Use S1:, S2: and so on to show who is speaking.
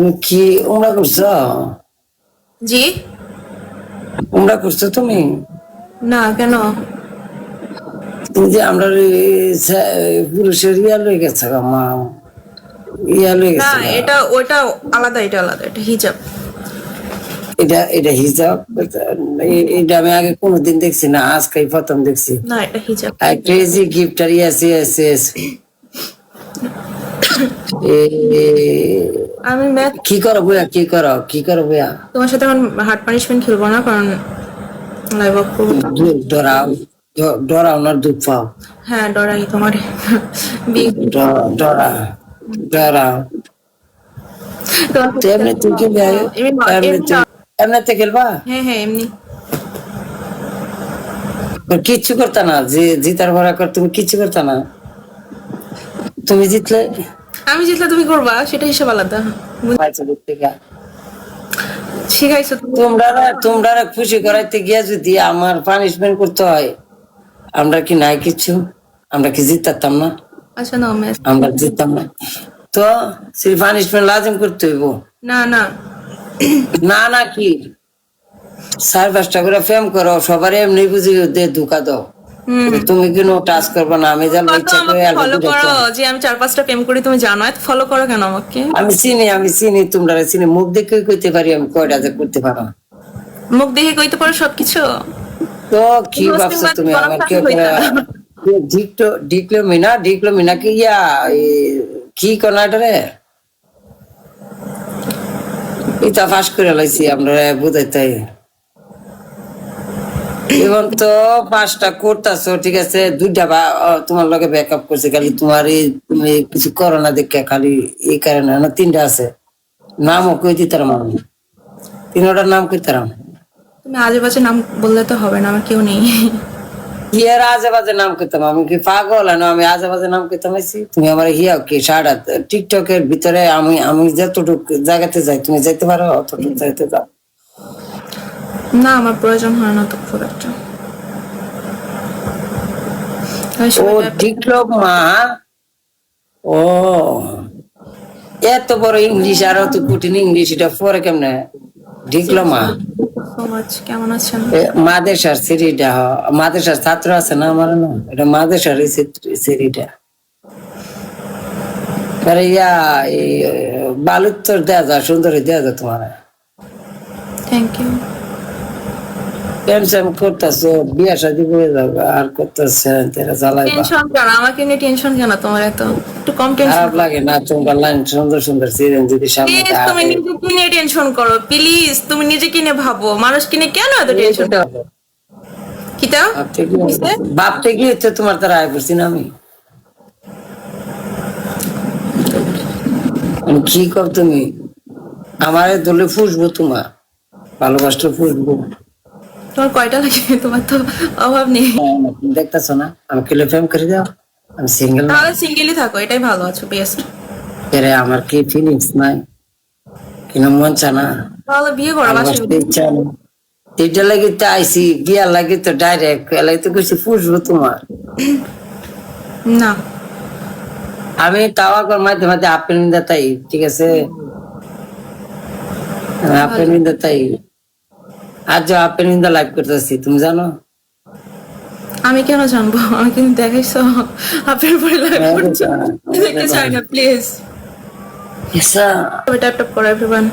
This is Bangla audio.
S1: তুমি কি উমরা করছো?
S2: জি
S1: উমরা করছো তুমি?
S2: না কেন?
S1: তুমি যে আমরা পুরুষের ইয়া লয়ে গেছে মা, ইয়া লয়ে
S2: না
S1: গেছে।
S2: এটা ওটা আলাদা, এটা আলাদা, এটা হিজাব।
S1: এটা এটা হিজাব? এটা আমি আগে কোনোদিন দেখছি না, আজকে প্রথম দেখছি।
S2: না এটা হিজাব।
S1: ক্রেজি গিফট আর ইয়েস ইয়েস ইয়েস।
S2: আমি ম্যাথ
S1: কি করো বইয়া, কি করো, কি করো বইয়া?
S2: তোমার সাথে এখন হার্ড পানিশমেন্ট খেলবো না, কারণ লাইভ অফ করবো।
S1: ডরাও, ডরাও না দুধ পাও?
S2: হ্যাঁ ডরাই তোমার
S1: ডরা ডরাও। এমনি তুই কি এমনিতে খেলবা?
S2: হ্যাঁ হ্যাঁ এমনি।
S1: কিচ্ছু করতা না? যে জিতার ভরা কর, তুমি কিচ্ছু করতা না? তুমি জিতলে
S2: আমি জিতলে তুমি করবা, সেটা হিসাব আলাদা। শিখাইছো তুমি।
S1: তোমরা খুশি করাইতে গিয়া যদি আমার পানিশমেন্ট করতে হয়, আমরা কি নাই কিছু? আমরা কি জিততাম না?
S2: আচ্ছা না ম্যাথ।
S1: আমরা জিততাম না তো সেই পানিশমেন্ট লাজিম করতে হইব।
S2: না না
S1: না না কি 4-5টা করে ফেম করো, সবার এমনি বুঝি ধোকা দাও। তুমি কেন টাচ করবো না? আমি জানবো ইচ্ছা করে
S2: ফলো করো যে আমি 4-5টা প্রেম করি, তুমি জানো, এত ফলো করো কেন আমাকে?
S1: আমি চিনি তোমরা চিনি, মুখ দেখে কইতে পারি আমি কয়টা যে করতে পারো।
S2: মুখ দেখে কইতে পারো সবকিছু?
S1: তো কি ভাবছো তুমি আমার? কেউ ডিক্লোমিনা কি ইয়া কি কনাটা রে এটা ফাঁস করে লাইছি আমরা বুঝাইতে। এখন তো 5টা করতেছো, ঠিক আছে, 2টা তোমার লগে ব্যাকআপ করছে, খালি তোমার তুমি কিছু করো না দেখে, খালি এই কারণে না 3টা আছে। নামও কই দিতাম আমি, 3টার নাম কইতাম।
S2: তুমি আজে বাজে নাম বললে তো হবে না, আমার কেউ নেই।
S1: কি আর আজে বাজে নাম কইতাম? আমি কি পাগল? না আমি আজে বাজে নাম কইতাম আইছি? তুমি আমার হিয়াও কি সারা টিকটকের ভিতরে আমি আমি যতটুকু জায়গাতে যাই তুমি যাইতে পারো, অতটুকু যাইতে যাও।
S2: না আমার প্রয়োজন হয় না তো খুব একটা।
S1: ও ডিপ্লোমা, ও এত বড় ইংলিশ আর অত কঠিন ইংলিশ, এটা পরে কেমনে ডিপ্লোমা?
S2: So much. কেমন আছেন?
S1: মাদেশার সিরিটা, মাদেশার ছাত্র আছে না আমার, না এটা মাদেশার সিরিটা। আরে ইয়া বালুত্তর দেয়া যায়, সুন্দরী দেয়া যায় তোমার।
S2: Thank you.
S1: টেনশন করতেছো, বিয়া শাদী করে যাও আর করতেছে তেরা জ্বালাইবা।
S2: টেনশন কেন? আমাকে নিয়ে টেনশন কেন তোমার? এত একটু কম টেনশন।
S1: খারাপ লাগে না তোমার লাইন সুন্দর সুন্দর সিরেন যদি সামনে
S2: প্লিজ তুমি নিজেকে নিয়ে টেনশন করো, প্লিজ তুমি নিজেকে নিয়ে ভাবো, মানুষকে নিয়ে কেন এত টেনশন? কিতা
S1: ভাবতে গিয়ে তো তোমার দ্বারা আয় পড়ছি না আমি। কি কর তুমি আমারে দলে ফুসবো, তোমার ভালোবাসতে ফুসবো।
S2: তোমার কয়টা লাগে? তোমার তো অভাব নেই।
S1: দেখতেছো না আমি কিলো ফেম করে দাও, আমি সিঙ্গেল।
S2: তাহলে সিঙ্গেলই থাকো, এটাই ভালো, আছো বেস্ট।
S1: আমার কি ফিলিংস নাই, কিনা মন চা না,
S2: তাহলে বিয়ে করো, বাসা
S1: ইচ্ছা নেই। এটা লাগে তো আইসি, বিয়া লাগে তো ডাইরেক্ট এলাই তো কিছু ফুসবো তোমার।
S2: না
S1: আমি তাওয়া কর মাঝে মাঝে আপেল নিন্দা তাই, ঠিক আছে, আপেল নিন্দা তাই। আজ আপেল নিন্দা লাইভ করতেছি, তুমি জানো?
S2: আমি কেন জানবো? আমি কিন্তু দেখাইছো আপনার পরে দেখতে চাই না, প্লিজ। ট্যাপ ট্যাপ করো এভরিওয়ান।